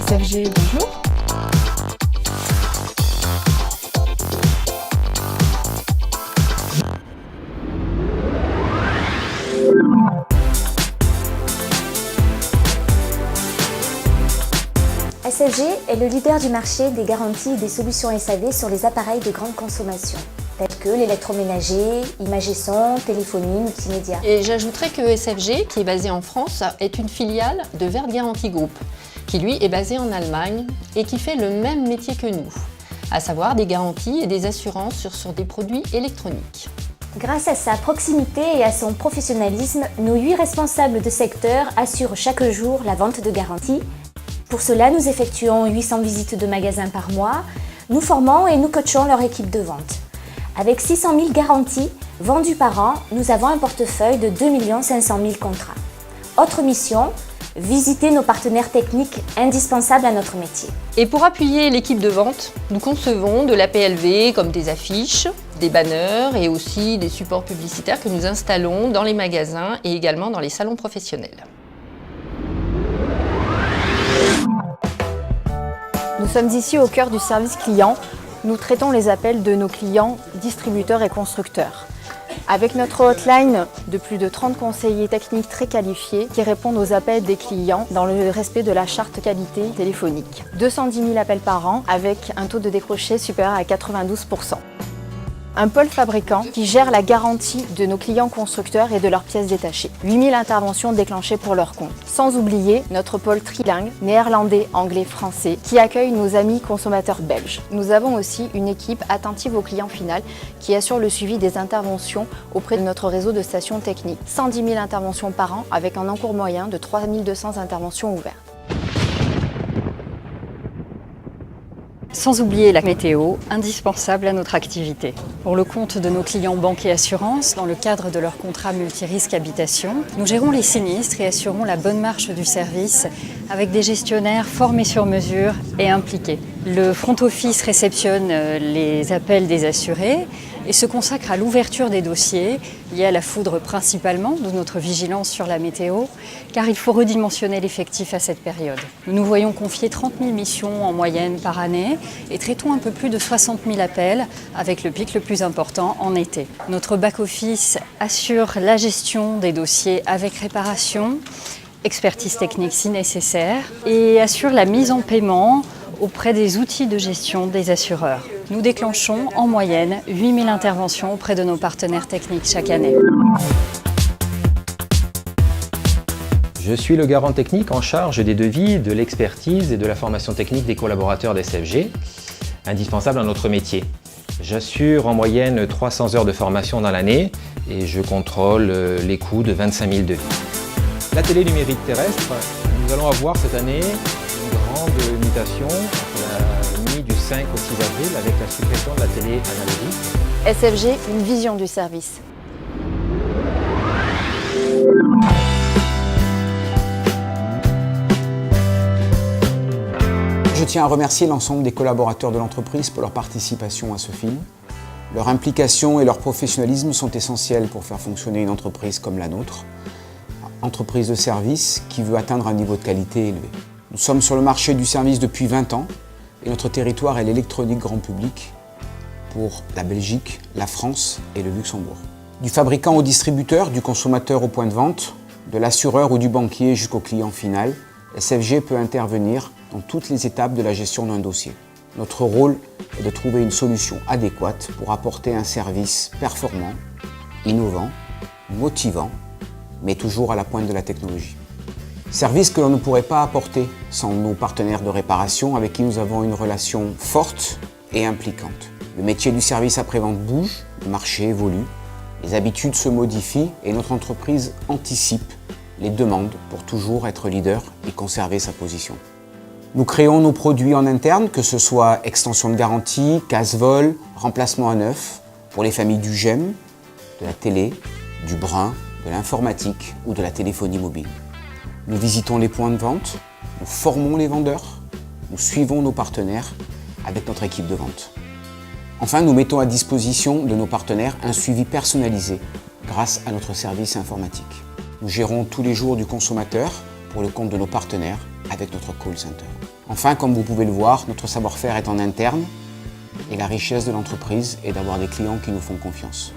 SFG, bonjour. SFG est le leader du marché des garanties et des solutions SAV sur les appareils de grande consommation, tels que l'électroménager, image et son, téléphonie, multimédia. Et j'ajouterais que SFG, qui est basé en France, est une filiale de Vert Garantie Group, qui lui est basé en Allemagne et qui fait le même métier que nous, à savoir des garanties et des assurances sur des produits électroniques. Grâce à sa proximité et à son professionnalisme, nos 8 responsables de secteur assurent chaque jour la vente de garanties. Pour cela, nous effectuons 800 visites de magasins par mois. Nous formons et nous coachons leur équipe de vente. Avec 600 000 garanties vendues par an, nous avons un portefeuille de 2 500 000 contrats. Autre mission, visiter nos partenaires techniques indispensables à notre métier. Et pour appuyer l'équipe de vente, nous concevons de la PLV comme des affiches, des banners et aussi des supports publicitaires que nous installons dans les magasins et également dans les salons professionnels. Nous sommes ici au cœur du service client. Nous traitons les appels de nos clients, distributeurs et constructeurs. Avec notre hotline de plus de 30 conseillers techniques très qualifiés qui répondent aux appels des clients dans le respect de la charte qualité téléphonique. 210 000 appels par an avec un taux de décroché supérieur à 92%. Un pôle fabricant qui gère la garantie de nos clients constructeurs et de leurs pièces détachées. 8000 interventions déclenchées pour leur compte. Sans oublier notre pôle trilingue, néerlandais, anglais, français, qui accueille nos amis consommateurs belges. Nous avons aussi une équipe attentive au client final qui assure le suivi des interventions auprès de notre réseau de stations techniques. 110 000 interventions par an avec un encours moyen de 3200 interventions ouvertes. Sans oublier la météo, indispensable à notre activité. Pour le compte de nos clients banques et assurances, dans le cadre de leur contrat multirisque habitation, nous gérons les sinistres et assurons la bonne marche du service avec des gestionnaires formés sur mesure et impliqués. Le front office réceptionne les appels des assurés et se consacre à l'ouverture des dossiers liés à la foudre principalement, d'où notre vigilance sur la météo, car il faut redimensionner l'effectif à cette période. Nous nous voyons confier 30 000 missions en moyenne par année et traitons un peu plus de 60 000 appels, avec le pic le plus important en été. Notre back-office assure la gestion des dossiers avec réparation, expertise technique si nécessaire, et assure la mise en paiement auprès des outils de gestion des assureurs. Nous déclenchons en moyenne 8000 interventions auprès de nos partenaires techniques chaque année. Je suis le garant technique en charge des devis, de l'expertise et de la formation technique des collaborateurs d'SFG, indispensable à notre métier. J'assure en moyenne 300 heures de formation dans l'année et je contrôle les coûts de 25 000 devis. La télé numérique terrestre, nous allons avoir cette année une grande mutation entre la nuit du 5 au 6 avril avec la suppression de la télé analogique. SFG, une vision du service. Je tiens à remercier l'ensemble des collaborateurs de l'entreprise pour leur participation à ce film. Leur implication et leur professionnalisme sont essentiels pour faire fonctionner une entreprise comme la nôtre. Entreprise de service qui veut atteindre un niveau de qualité élevé. Nous sommes sur le marché du service depuis 20 ans et notre territoire est l'électronique grand public pour la Belgique, la France et le Luxembourg. Du fabricant au distributeur, du consommateur au point de vente, de l'assureur ou du banquier jusqu'au client final, SFG peut intervenir dans toutes les étapes de la gestion d'un dossier. Notre rôle est de trouver une solution adéquate pour apporter un service performant, innovant, motivant, mais toujours à la pointe de la technologie. Service que l'on ne pourrait pas apporter sans nos partenaires de réparation avec qui nous avons une relation forte et impliquante. Le métier du service après-vente bouge, le marché évolue, les habitudes se modifient et notre entreprise anticipe les demandes pour toujours être leader et conserver sa position. Nous créons nos produits en interne, que ce soit extension de garantie, casse-vol, remplacement à neuf, pour les familles du GEM, de la télé, du brin, de l'informatique ou de la téléphonie mobile. Nous visitons les points de vente, nous formons les vendeurs, nous suivons nos partenaires avec notre équipe de vente. Enfin, nous mettons à disposition de nos partenaires un suivi personnalisé grâce à notre service informatique. Nous gérons tous les jours du consommateur pour le compte de nos partenaires avec notre call center. Enfin, comme vous pouvez le voir, notre savoir-faire est en interne et la richesse de l'entreprise est d'avoir des clients qui nous font confiance.